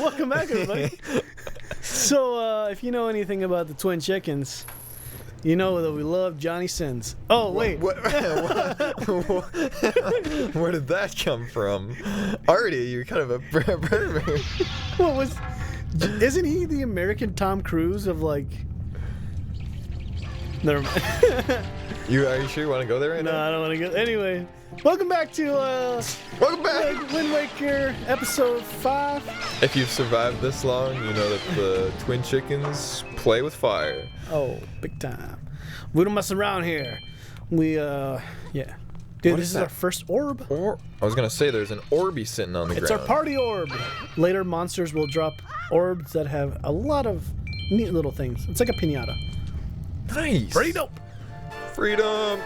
Welcome back, everybody. So, if you know anything about the twin chickens, you know that we love Johnny Sins. Oh, wait. Where did that come from? Artie, you're kind of a pervert. What was... Isn't he the American Tom Cruise of, like... Never mind. Are you sure you want to go there right No, now? I don't want to go... Anyway, welcome back to, Welcome back! Wind Waker, episode 5. If you've survived this long, you know that the twin chickens play with fire. Oh, big time. We don't mess around here. We, yeah. Dude, What this is is that? our first orb. I was gonna say there's an Orby sitting on the It's ground. our party orb. Later, monsters will drop orbs that have a lot of neat little things. It's like a piñata. Nice. Pretty dope. Freedom.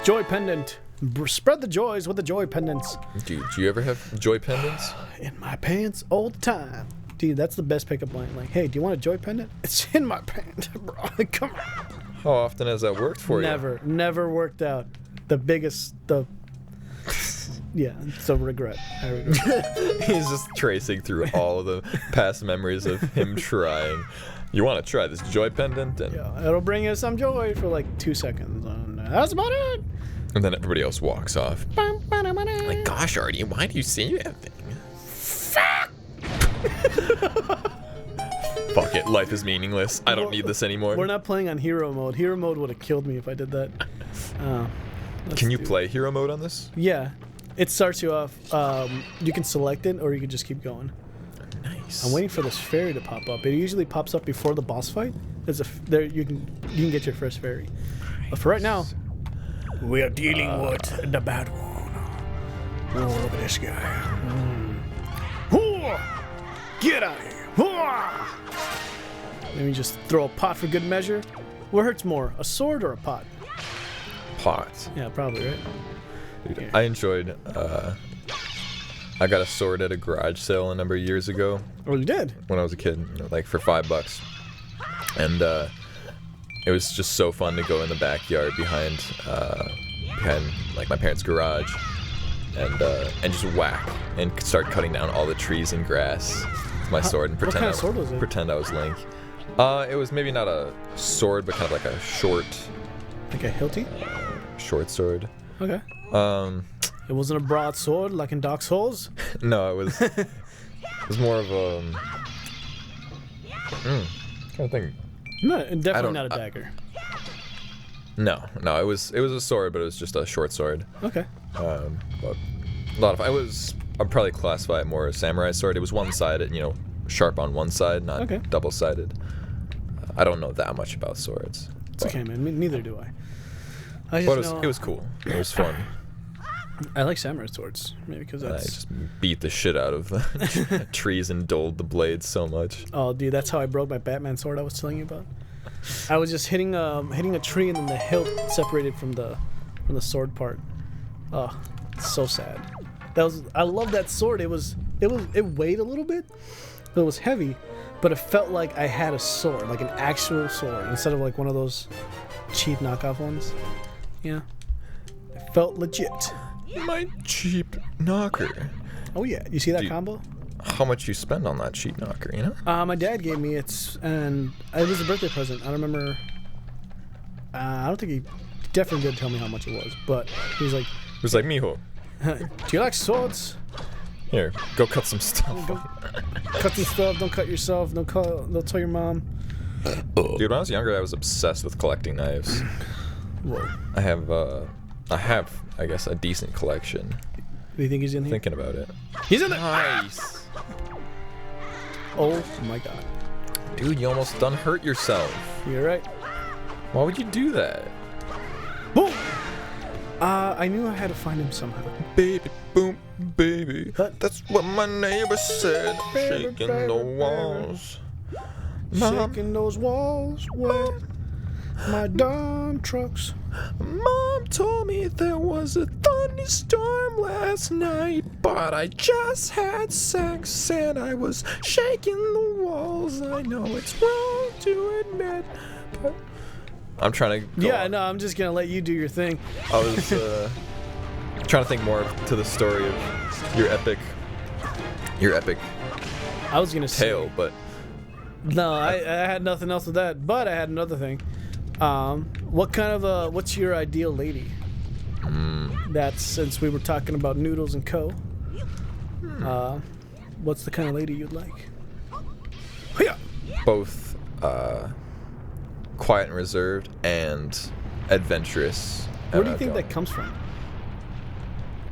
Joy pendant. Spread the joys with the joy pendants. Dude, do you ever have joy pendants? In my pants all the time. Dude, that's the best pickup line. Like, hey, do you want a joy pendant? It's in my pants, bro. Come on. How often has that worked for you? Never worked out. Yeah, it's a regret. I regret. He's just tracing through all of the past memories of him trying. You want to try this joy pendant? And, Yeah, it'll bring you some joy for like 2 seconds. And that's about it. and then everybody else walks off. Like, gosh, Artie, why do you say that thing? Fuck it, life is meaningless. I don't need this anymore. We're not playing on hero mode. Hero mode would have killed me if I did that. Can you play hero mode on this? Yeah. It starts you off. You can select it, or you can just keep going. Nice. I'm waiting for this fairy to pop up. It usually pops up before the boss fight. There you can get your first fairy. But for right now, we are dealing with the bad one. Oh, look at this guy. Get out of here. Let me just throw a pot for good measure. What hurts more, a sword or a pot? Pot. Yeah, probably, right? Dude, Yeah. I enjoyed, I got a sword at a garage sale a number of years ago Oh, you did? when I was a kid, like for $5. And, it was just so fun to go in the backyard behind like my parents' garage and just whack and start cutting down all the trees and grass with my sword and what pretend kind of sword was it? pretend I was Link. It was maybe not a sword, but kind of like a short Like a hilty? sword. Okay. It wasn't a broadsword like in Dark Souls? No, it was more of a kind of thing. No, definitely not a I- dagger. No, it was a sword, but it was just a short sword. Okay. But a lot of I'd probably classify it more as samurai sword. It was one-sided, sharp on one side, not Okay. double-sided. I don't know that much about swords. It's okay, man. Neither do I. I But just know it was cool. It was fun. I like samurai swords. Maybe because I that's... just beat the shit out of the trees and dulled the blades so much. Oh, dude, that's how I broke my Batman sword I was telling you about. I was just hitting a tree and then the hilt separated from the sword part. Oh, so sad. I love that sword. It weighed a little bit, but it was heavy, but it felt like I had a sword, like an actual sword, instead of like one of those cheap knockoff ones. Yeah. It felt legit. My cheap knocker. Oh yeah, you see that Dude. combo? How much you spend on that cheap knocker, you know? My dad gave me it, and it was a birthday present. I don't remember. I don't think he definitely did tell me how much it was, but he was like, It was like, mijo, "Do you like swords? here, go cut some stuff. Cut some stuff. Don't cut yourself. Don't tell your mom." Dude, when I was younger, I was obsessed with collecting knives. Whoa. I have, I guess, a decent collection. Do you think he's in here? Thinking about it. He's in there. Nice. Oh my god. Dude, you almost done hurt yourself. You're right. Why would you do that? Boom. I knew I had to find him somehow. Baby, boom, baby. What? That's what my neighbor said. Baby, Shaking baby, the baby. walls. Mom, Shaking those walls with my dumb trucks. Mom told me there was a thunderstorm last night, but I just had sex and I was shaking the walls. I know it's wrong to admit, but I'm trying to go Yeah, on. no, I'm just gonna let you do your thing. I was trying to think more to the story of your epic I was gonna say tail, but no. I had nothing else with that, but I had another thing. What kind of what's your ideal lady? That's since we were talking about noodles and co. What's the kind of lady you'd like? both quiet and reserved and adventurous. Where do you think that comes from?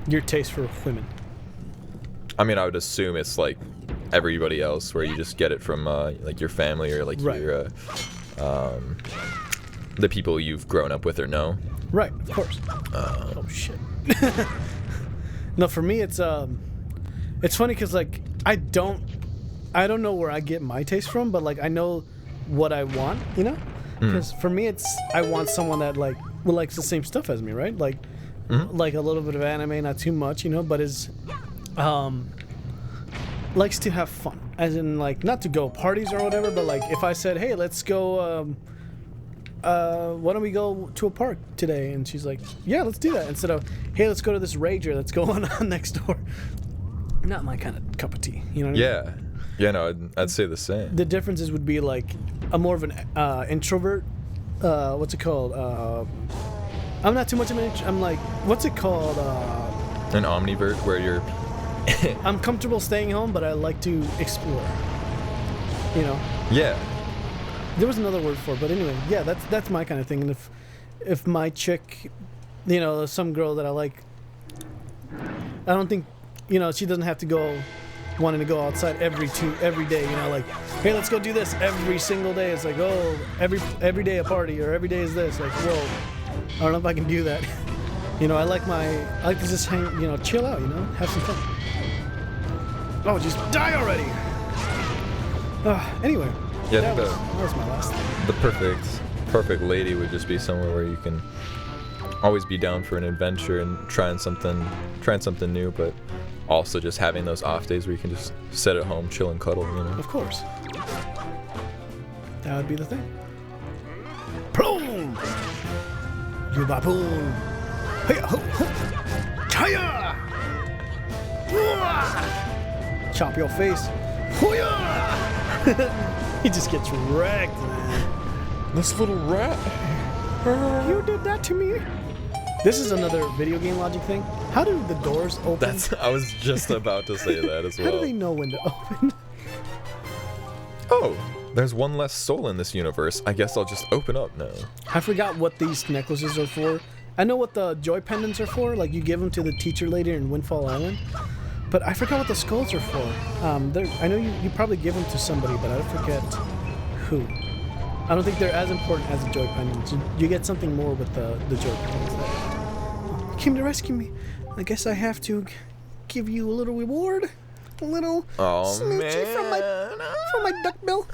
Your taste for women. I mean, I would assume it's like everybody else, where you just get it from like your family or like Right. your the people you've grown up with or know. Right, of course. Oh shit. No, for me it's funny because like I don't know where I get my taste from, but like I know what I want, you know? Because for me it's I want someone that like likes the same stuff as me, right? Like like a little bit of anime, not too much, you know, but is likes to have fun, as in like not to go parties or whatever, but like if I said, hey, let's go why don't we go to a park today, and she's like, yeah, let's do that, instead of, hey, let's go to this rager that's going on next door. Not my kind of cup of tea, you know what I mean? Yeah, no, I'd say the same. The differences would be like I'm more of an introvert, what's it called, I'm not too much of an I'm like, what's it called, An omnivert, where you're I'm comfortable staying home, but I like to explore, you know? yeah. There was another word for it, but anyway, yeah, that's my kind of thing. And if my chick, you know, some girl that I like, I don't think, you know, she doesn't have to go wanting to go outside every day, you know, like, hey, let's go do this every single day. It's like, oh, every day a party, or every day is this. Like, whoa, I don't know if I can do that. You know, I like to just hang, you know, chill out, you know, have some fun. Oh, just die already. Anyway. Yeah, That was my last thing. The perfect lady would just be somewhere where you can always be down for an adventure and trying something new, but also just having those off days where you can just sit at home, chill and cuddle, you know. Of course. That would be the thing. Boom! You baboon! Hey ho ho! Chaya! Chop your face! Hoo-yah! He just gets wrecked, man. This little rat. You did that to me. This is another video game logic thing. How do the doors open? I was just about to say that as well. How do they know when to open? Oh, there's one less soul in this universe. I guess I'll just open up now. I forgot what these necklaces are for. I know what the joy pendants are for. Like you give them to the teacher lady in Windfall Island. But I forgot what the skulls are for. I know you probably give them to somebody, but I forget who. I don't think they're as important as the joy pendants. You get something more with the joy pendants. You came to rescue me. I guess I have to give you a little reward. A little smoochie from my duck bill.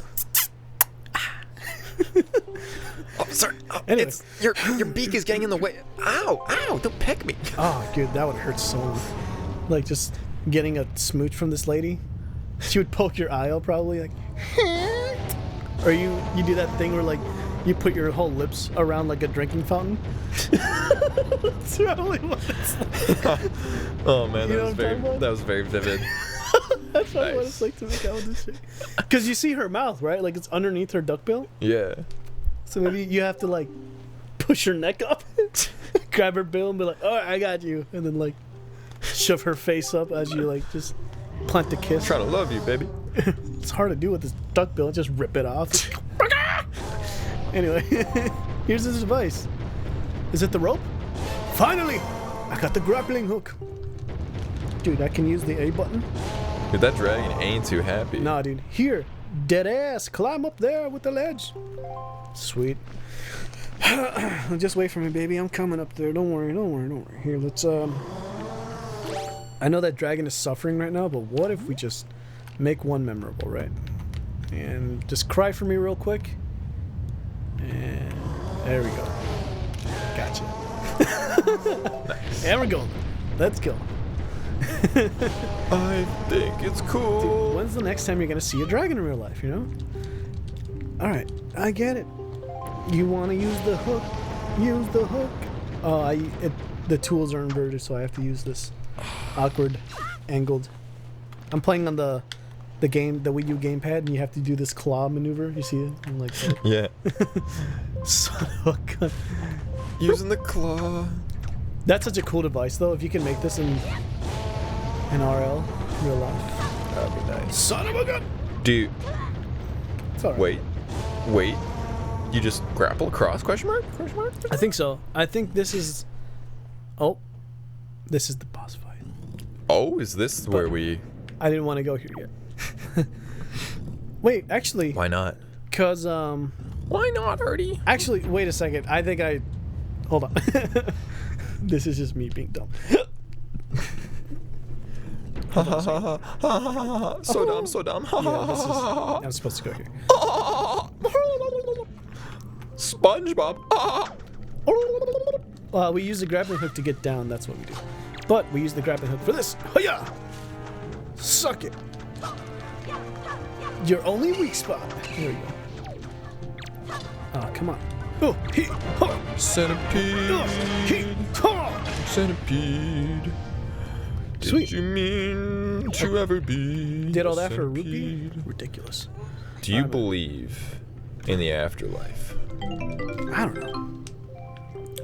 Oh, sorry. Oh, Anyway. your beak is getting in the way. Ow! Don't peck me. Oh, dude, that would hurt so much. Like just getting a smooch from this lady. She would poke your eye out probably, like, or you do that thing where like you put your whole lips around like a drinking fountain. That's probably what it's like. Oh man, You know what I'm talking about? that was very vivid. That's probably what Nice. it's like to make out with this shit. Because you see her mouth, right? Like it's underneath her duckbill. Yeah. So maybe you have to like push her neck up, grab her bill, and be like, "Oh, I got you," and then like shove her face up as you like just plant the kiss. Trying to love you, baby. It's hard to do with this duck bill. Just rip it off. Anyway, here's his advice. Is it the rope? Finally, I got the grappling hook. Dude, I can use the A button. Dude, that dragon ain't too happy. Nah, dude. Here, dead ass. Climb up there with the ledge. Sweet. Just wait for me, baby. I'm coming up there. Don't worry. Here, let's I know that dragon is suffering right now, but what if we just make one memorable, right? And just cry for me real quick. And there we go. Gotcha. Nice. There we go. Let's go. I think it's cool. Dude, when's the next time you're gonna see a dragon in real life, you know? Alright, I get it. You wanna use the hook. Use the hook. Oh, the tools are inverted, so I have to use this awkward angled. I'm playing on the the Wii U gamepad, and you have to do this claw maneuver. You see it? I'm like, oh. Yeah. Son of a gun. Using the claw. That's such a cool device, though. If you can make this in RL, real life. That'd be nice. Son of a gun. Dude. It's alright. Wait. You just grapple across? Question mark? Question mark? I think so. I think this is. Oh, this is the boss fight. Oh, is this where we? I didn't want to go here yet. Wait, actually. Why not? Cause Why not, Artie? Actually, wait a second. I think I. Hold on. This is just me being dumb. So dumb, so dumb. Yeah, this is. I'm supposed to go here. SpongeBob. We use the grappling hook to get down. That's what we do. But we use the grappling hook for this. Hiya! Suck it. Your only weak spot. Here we go. Oh, come on. Oh, he, ha, Centipede. he, ha. Centipede. Sweet. Did you mean to ever be? Did all that for a rupee? centipede? Ridiculous. Do you believe in the afterlife? I don't know.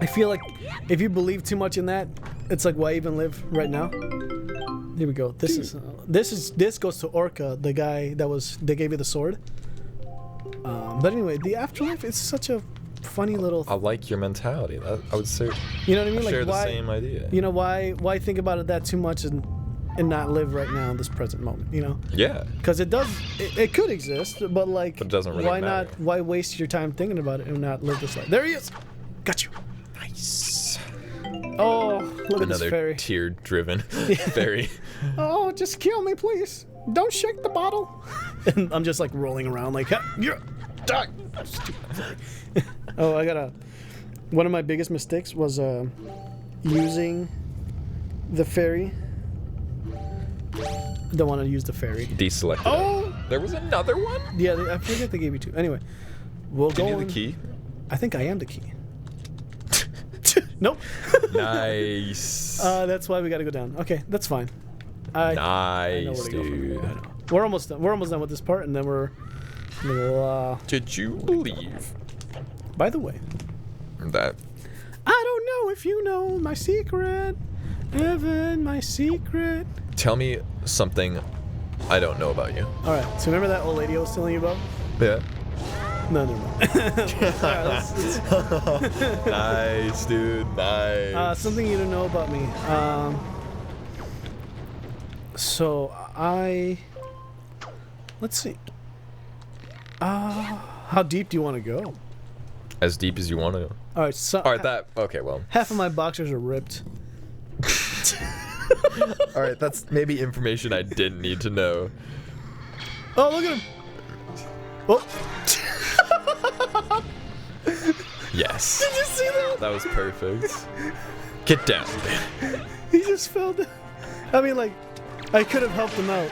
I feel like if you believe too much in that, it's like, why even live right now? Here we go. This goes to Orca, the guy that gave you the sword. But anyway, the afterlife is such a funny little. I like your mentality. I would say. You know what I mean? I Like, share the why, same idea. You know, why think about it that too much and not live right now in this present moment? You know? Yeah. Because it does. It could exist, but like, But it doesn't really why matter. not? Why waste your time thinking about it and not live this life? There he is. Got you. Nice. Oh, look at this Another fairy. tear-driven fairy. Oh, just kill me, please. Don't shake the bottle. And I'm just like rolling around like, yeah, die. Oh, one of my biggest mistakes was using the fairy. Don't want to use the fairy. Deselected. Oh, There was another one? yeah, I forget they gave you two. Anyway, we'll Give go me on. the key. I think I am the key. Nope. Nice. That's why we got to go down. Okay, that's fine. I know where Nice, to go from here. dude. I know. We're almost done. We're almost done with this part, and then we'll. Did you believe By the way, that? I don't know if you know my secret, Evan, my secret. Tell me something I don't know about you. All right. So remember that old lady I was telling you about? Yeah. No, never mind. Nice, dude. Nice. Something you don't know about me. Let's see. How deep do you want to go? As deep as you want to. All right. So, All right. Okay. Well. half of my boxers are ripped. All right. That's maybe information I didn't need to know. Oh, look at him. Oh. Yes. Did you see that? That was perfect. Get down. He just fell down. I mean, like, I could have helped him out,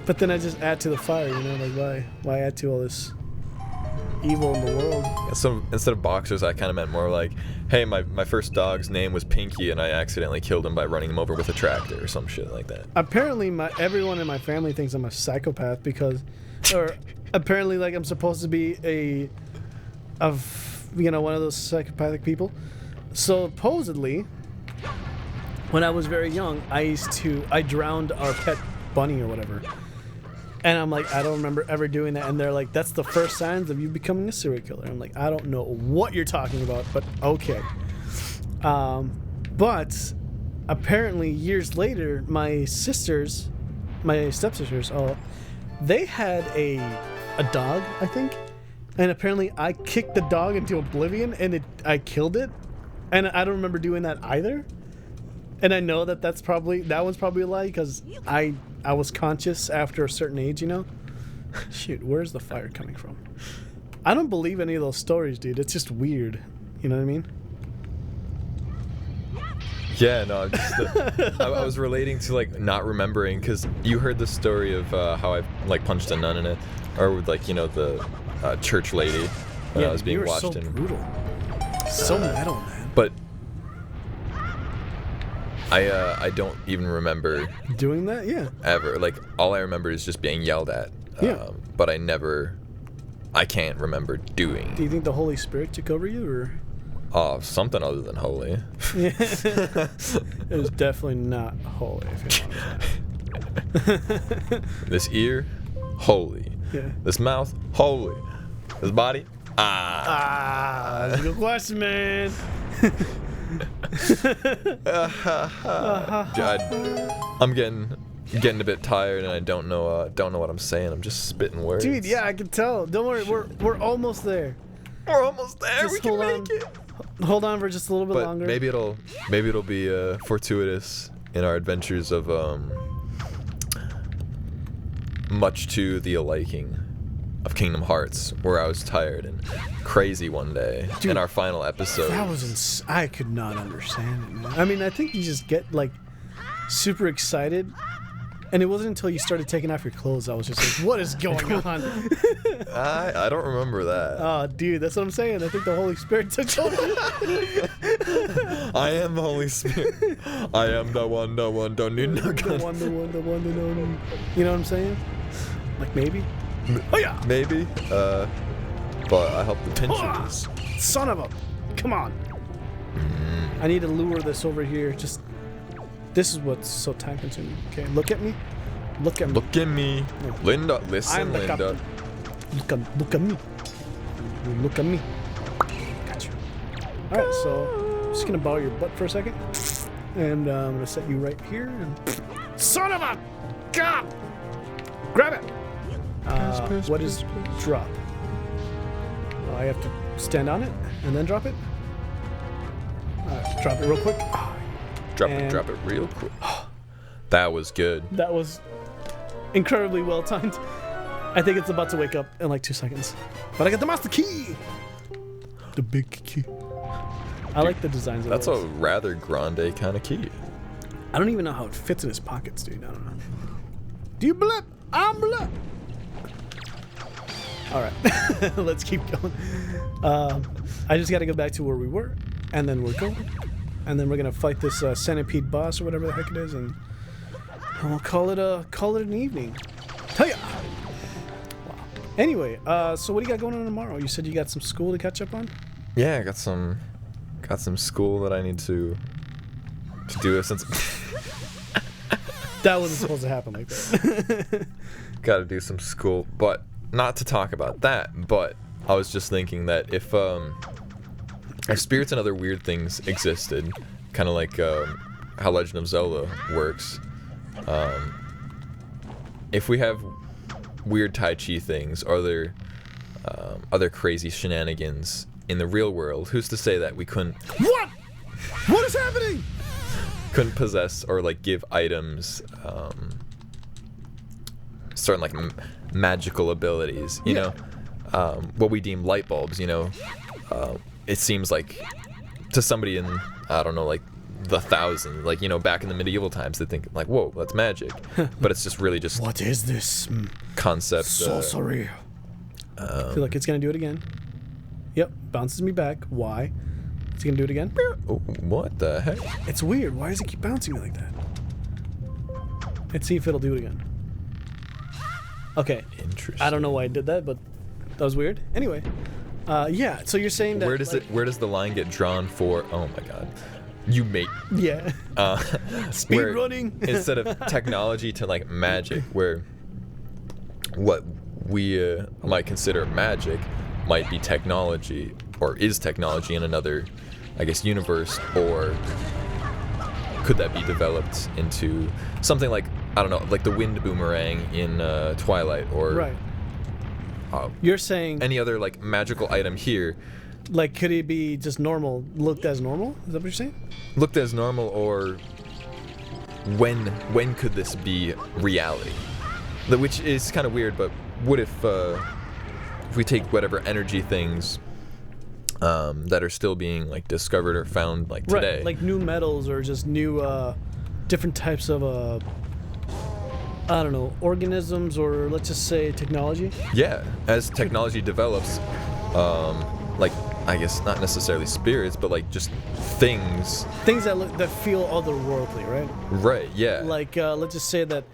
but then I just add to the fire. You know, like why add to all this evil in the world? So instead of boxers, I kind of meant more like, hey, my first dog's name was Pinky, and I accidentally killed him by running him over with a tractor or some shit like that. Apparently, everyone in my family thinks I'm a psychopath because, or apparently, like I'm supposed to be one of those psychopathic people. Supposedly, when I was very young, I drowned our pet bunny or whatever. And I'm like, I don't remember ever doing that. And they're like, that's the first signs of you becoming a serial killer. I'm like, I don't know what you're talking about, but okay. But apparently years later, my stepsisters, they had a dog, I think. And apparently I kicked the dog into oblivion and I killed it. And I don't remember doing that either. And I know that that one's probably a lie because I was conscious after a certain age, you know? Shoot, where's the fire coming from? I don't believe any of those stories, dude. It's just weird. You know what I mean? Yeah, no, I was relating to like not remembering because you heard the story of how I like punched a nun in it, or with like the church lady when I was being you were watched so in. brutal. So metal, man. But I don't even remember Doing that? Yeah. ever. Like, all I remember is just being yelled at. Yeah. But I can't remember doing. Do you think the Holy Spirit took over you, or? Something other than holy. Yeah. It was definitely not holy, if you know what I'm saying. This ear, holy. Yeah. This mouth, holy. This body, That's a good question, man. I'm getting a bit tired, and I don't know what I'm saying. I'm just spitting words. Dude, yeah, I can tell. Don't worry, we're almost there. We're almost there. Just We can make it. Hold on for just a little bit But longer. maybe it'll be fortuitous in our adventures of much to the liking of Kingdom Hearts, where I was tired and crazy one day. Dude, in our final episode. That was I could not understand it, man. I mean, I think you just get like super excited, and it wasn't until you started taking off your clothes I was just like, what is going on? I don't remember that. Oh, dude, that's what I'm saying. I think the Holy Spirit took over. I am the Holy Spirit. I am the one, don't need no gun. The one, no. You know what I'm saying? Like maybe? Oh yeah. Maybe. But I hope the tension is. Son of a! Come on. I need to lure this over here. Just. This is what's so time consuming. Okay, look at me. Look at me. Look at me. No. Linda, listen, I'm the Linda. captain. Look at me. Look at me. Got you. Alright, so I'm just gonna bow your butt for a second. And I'm gonna set you right here. And son of a god! Grab it! What is drop? I have to stand on it and then drop it? Alright, drop it real quick. Drop And- it real quick. That was good. That was incredibly well timed. I think it's about to wake up in like 2 seconds. But I got the master key! The big key. I like the designs of That's a those. rather grande kind of key. I don't even know how it fits in his pockets, dude. I don't know. Do you blip? I'm blip! Alright, let's keep going. I just gotta go back to where we were, and then we're going. And then we're gonna fight this centipede boss or whatever the heck it is, and we'll call it an evening. Hiya! Wow. Anyway, so what do you got going on tomorrow? You said you got some school to catch up on? Yeah, I got some school that I need to do since That wasn't supposed to happen like that. got to do some school, but not to talk about that. But I was just thinking that if spirits and other weird things existed, kind of like how Legend of Zelda works, if we have weird Tai Chi things or other crazy shenanigans in the real world, who's to say that we couldn't What? What is happening? possess or like give items certain like magical abilities, you know, what we deem light bulbs, you know. It seems like to somebody in, I don't know, like the thousands, like, you know, back in the medieval times, they think like, whoa, that's magic. But it's just really just What is this? concept. Sorcery. I feel like it's gonna do it again. Yep, bounces me back. Why? It's gonna do it again. Oh, what the heck? It's weird. Why does it keep bouncing me like that? Let's see if it'll do it again. Okay. Interesting. I don't know why I did that, but that was weird. Anyway, yeah. So you're saying that Where does like, where does the line get drawn for? Oh my God, you mate. Yeah. Speed where running. instead of technology to like magic, where what we might consider magic might be technology or is technology in another, I guess, universe, or could that be developed into something like, I don't know, like the wind boomerang in Twilight, or Right. You're saying any other like magical item here like could it be just normal, looked as normal? Is that what you're saying? looked as normal, or when could this be reality? Which is kind of weird, but what if we take whatever energy things that are still being like discovered or found like today, Right. Like new metals or just new different types of I don't know, organisms, or let's just say technology. yeah, as technology develops, like I guess not necessarily spirits, but like just things. Things that feel otherworldly, right? Right. Yeah. Like let's just say that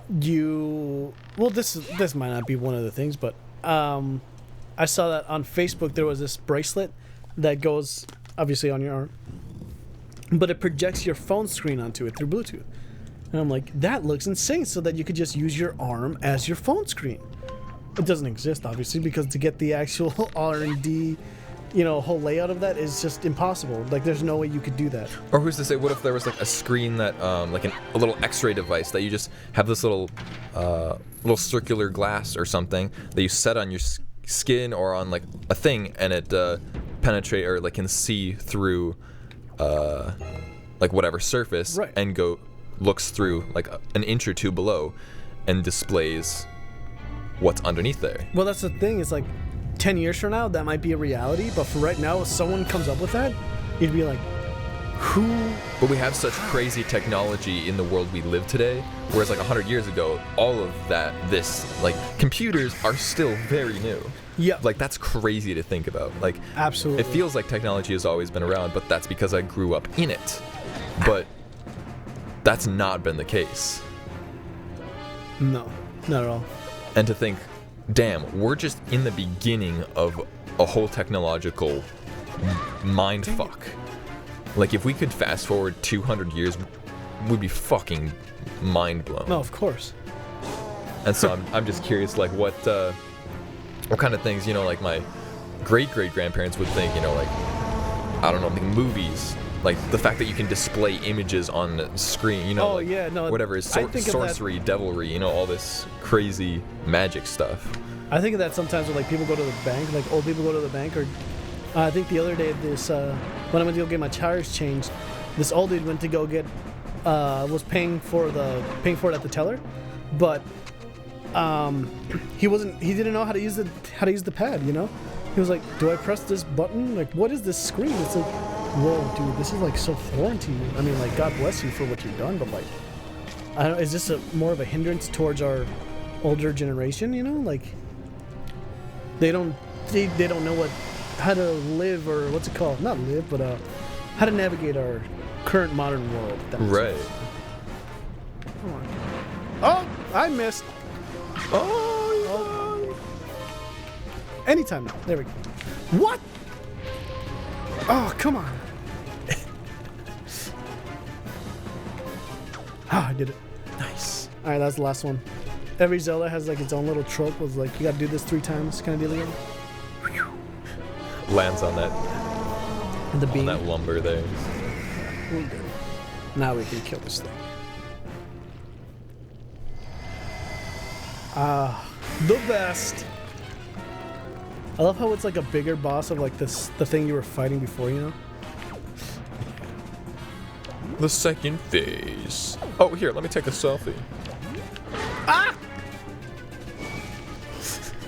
this might not be one of the things, but I saw that on Facebook there was this bracelet that goes obviously on your arm, but it projects your phone screen onto it through Bluetooth. And I'm like, that looks insane, so that you could just use your arm as your phone screen. It doesn't exist, obviously, because to get the actual R&D, whole layout of that is just impossible. Like, there's no way you could do that. Or who's to say, what if there was like a screen that, like a little X-ray device that you just have this little circular glass or something that you set on your skin or on like a thing, and it penetrate or like can see through like whatever surface, right, and looks through like an inch or two below and displays what's underneath there. Well, that's the thing. It's like 10 years from now, that might be a reality. But for right now, if someone comes up with that, you'd be like, who? But we have such crazy technology in the world we live today, whereas like 100 years ago, all of like computers are still very new. Yeah. Like, that's crazy to think about. Like, absolutely. It feels like technology has always been around, but that's because I grew up in it. But that's not been the case. No, not at all. And to think, damn, we're just in the beginning of a whole technological mind fuck. Like, if we could fast forward 200 years, we'd be fucking mind blown. No, of course. And so I'm just curious, like, what kind of things, like my great-great-grandparents would think, like, I don't know, like movies. Like, the fact that you can display images on the screen, oh, like, yeah, no, whatever is sorcery, devilry, all this crazy magic stuff. I think of that sometimes when, like, people go to the bank, like, old people go to the bank, or I think the other day, when I went to go get my tires changed, this old dude went to go get, was paying for it at the teller, but he didn't know how to use the pad, He was like, do I press this button? Like, what is this screen? It's like, whoa, dude, this is like so foreign to you. I mean, like, God bless you for what you've done, but like, I don't. Is this more of a hindrance towards our older generation? Like, they don't know how to live, or what's it called? Not live, but how to navigate our current modern world. Right. Come on. Oh, I missed. Oh. Anytime now. There we go. What? Oh, come on. I did it. Nice. All right, that's the last one. Every Zelda has like its own little trope. Was like, you gotta do this 3 times, kind of deal again. Lands on that. The beam. On that lumber there. We're good. Now we can kill this thing. The best. I love how it's like a bigger boss of like the thing you were fighting before, The second phase. Oh, here, let me take a selfie. Ah!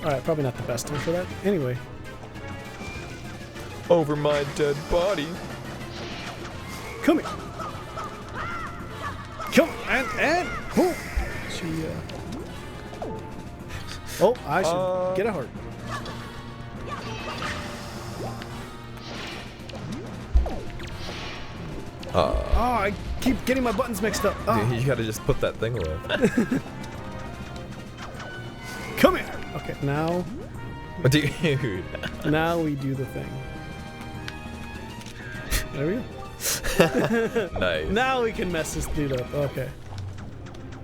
Alright, probably not the best time for that. Anyway. Over my dead body. Come here. Come and boom. Oh, I should get a heart. I keep getting my buttons mixed up. You gotta just put that thing away. Come here. Okay, now. Dude. Now we do the thing. There we go. Nice. Now we can mess this dude up. Okay.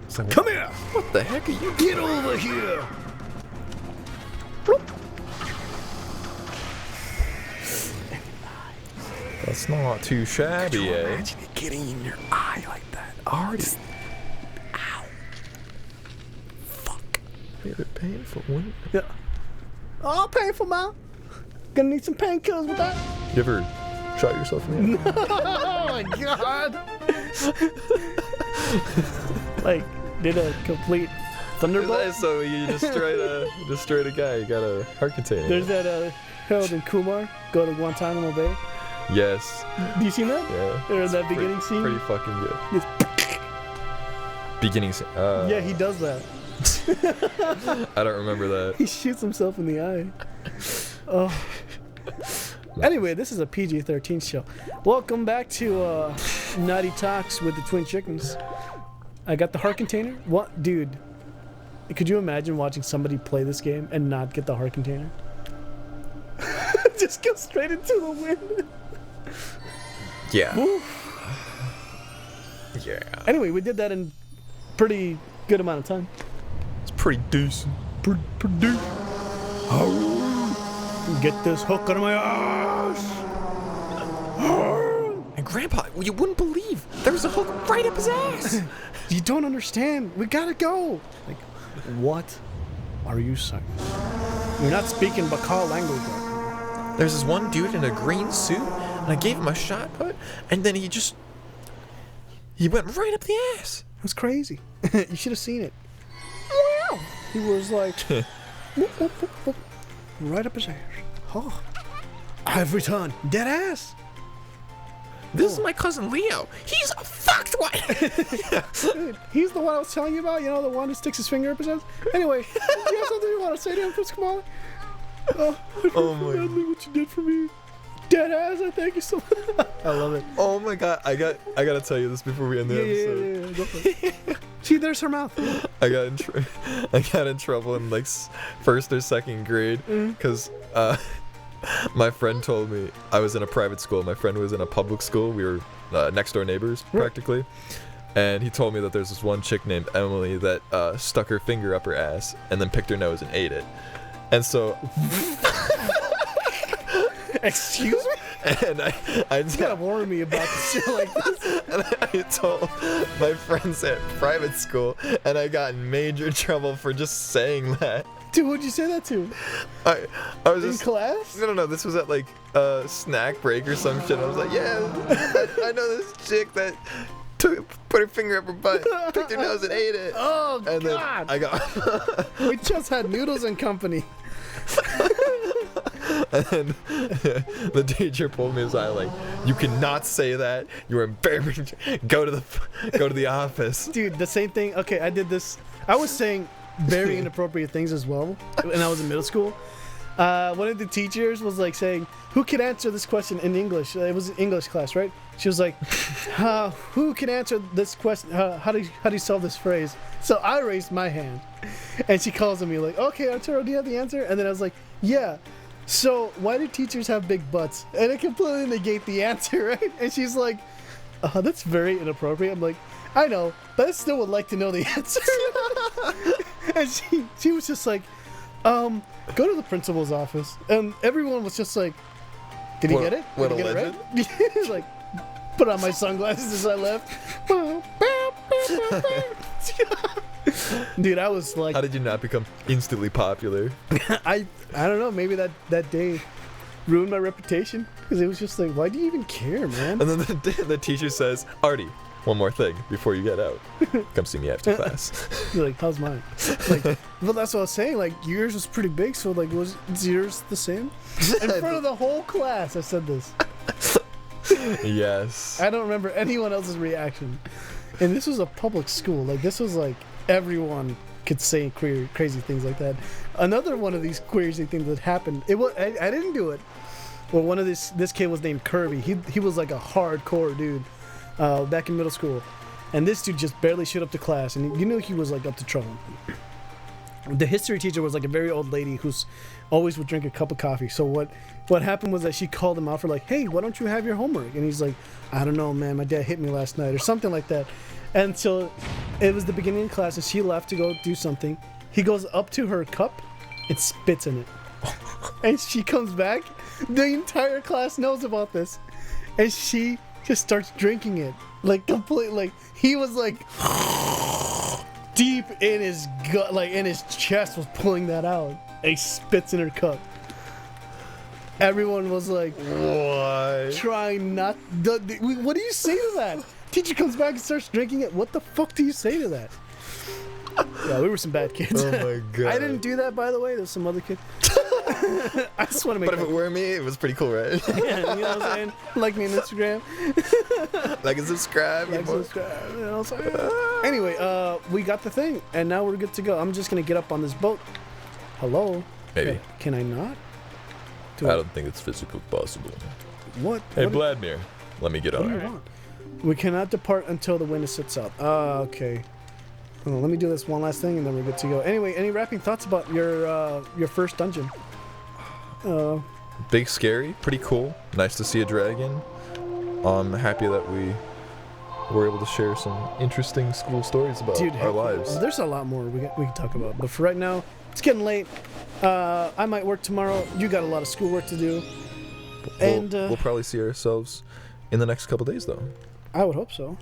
So come here. What the heck are you? Get over here. That's not too shabby, Could you imagine it getting in your eye like that? Already. Ow. Fuck. A bit painful, wouldn't it? Yeah. Oh, painful, man. Gonna need some painkillers with that. You ever shot yourself in the eye? Oh my god. Like, did a complete thunderbolt? So you destroyed a guy. You got a heart container. There's that Harold and Kumar go to Guantanamo Bay. Yes. Do you seen that? Yeah. Or in that beginning scene? Pretty fucking good. It's Beginning scene. yeah, he does that. I don't remember that. He shoots himself in the eye. Oh. Anyway, this is a PG-13 show. Welcome back to Naughty Talks with the Twin Chickens. I got the heart container. What, dude? Could you imagine watching somebody play this game and not get the heart container? Just go straight into the wind. Yeah. Woo. Yeah. Anyway, we did that in pretty good amount of time. It's pretty decent. Pretty decent. Get this hook out of my ass. And Grandpa, you wouldn't believe there was a hook right up his ass. You don't understand. We gotta go. Like, what are you saying? You're not speaking Bacall language right now. There's this one dude in a green suit, and I gave him a shot put, and then he went right up the ass. It was crazy. You should have seen it. Wow. He was like, whoop, whoop, whoop, whoop, right up his ass. Oh. Every time. Dead ass. This is my cousin Leo. He's a fucked one. Dude, he's the one I was telling you about. You know, the one who sticks his finger up his ass. Anyway, do you have something you want to say to him, Chris Kamala? Oh my God, what you did for me. Dead ass, I thank you so much. I love it. Oh my God, I gotta tell you this before we end the episode. Yeah, go for it. See, there's her mouth. I got in trouble in like first or second grade because my friend told me I was in a private school. My friend was in a public school. We were next door neighbors practically, and he told me that there's this one chick named Emily that stuck her finger up her ass and then picked her nose and ate it, and so. Excuse me? And I you gotta warn me about shit like this. And I told my friends at private school, and I got in major trouble for just saying that. Dude, who'd you say that to? I was in just class? No. This was at like a snack break or some shit. I was like, yeah, I know this chick that put her finger up her butt, picked her nose, and ate it. Oh, and God. Then I got. We just had Noodles and Company. And then the teacher pulled me aside like, you cannot say that. You are embarrassed. Go to the office. Dude, the same thing. Okay, I did this. I was saying very inappropriate things as well when I was in middle school. One of the teachers was like saying, who can answer this question in English? It was English class, right? She was like, who can answer this question? How do you solve this phrase? So I raised my hand, and she calls on me like, okay, Arturo, do you have the answer? And then I was like, yeah. So why do teachers have big butts? And it completely negate the answer, right? And she's like, that's very inappropriate. I'm like, I know, but I still would like to know the answer. And she was just like, go to the principal's office. And everyone was just like, did he get it? What Did a he get legend. it right? Like, put on my sunglasses as I left. Dude, I was like, how did you not become instantly popular? I don't know, maybe that day ruined my reputation, because it was just like, why do you even care, man? And then the teacher says, Artie, one more thing before you get out. Come see me after class. You're like, how's mine? Like, well, that's what I was saying. Like, yours was pretty big, so like, was yours the same? In front of the whole class, I said this. Yes. I don't remember anyone else's reaction. And this was a public school. Like, this was like, everyone could say crazy things like that. Another one of these crazy things that happened, I didn't do it. Well, one of this kid was named Kirby. He was like a hardcore dude back in middle school. And this dude just barely showed up to class, and you knew he was like up to trouble. The history teacher was like a very old lady who's always would drink a cup of coffee. So what happened was that she called him out for like, hey, why don't you have your homework? And he's like, I don't know, man, my dad hit me last night or something like that. And so it was the beginning of class, and she left to go do something. He goes up to her cup and spits in it. And she comes back. The entire class knows about this. And she just starts drinking it. Like, completely. Like, he was like deep in his gut, like in his chest, was pulling that out. And he spits in her cup. Everyone was like, Why? trying not. What do you say to that? Teacher comes back and starts drinking it. What the fuck do you say to that? Yeah, we were some bad kids. Oh my God. I didn't do that, by the way. There's some other kid. I just want to make. But if it were me, it was pretty cool, right? Yeah, you know what I'm saying? Like me on Instagram. Like and subscribe. Like, subscribe. You know what I'm saying? Anyway, we got the thing, and now we're good to go. I'm just gonna get up on this boat. Hello. Maybe. Yeah, can I not? To I don't think it's physically possible. What? Hey, what Vladimir, let me get what on. do you want? We cannot depart until the wind is set south. Okay. Hold on, let me do this one last thing and then we're good to go. Anyway, any wrapping thoughts about your first dungeon? Big, scary, pretty cool. Nice to see a dragon. I'm happy that we were able to share some interesting school stories about our lives. There's a lot more we can talk about, but for right now, it's getting late. I might work tomorrow. You got a lot of schoolwork to do. We'll probably see ourselves in the next couple days, though. I would hope so.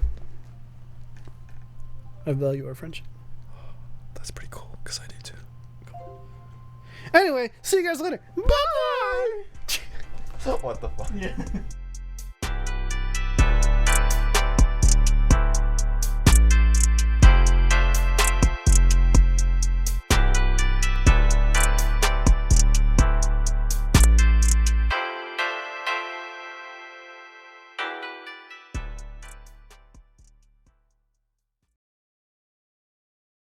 I value our friendship. That's pretty cool, because I do too. Anyway, see you guys later. Bye! What the fuck? Yeah.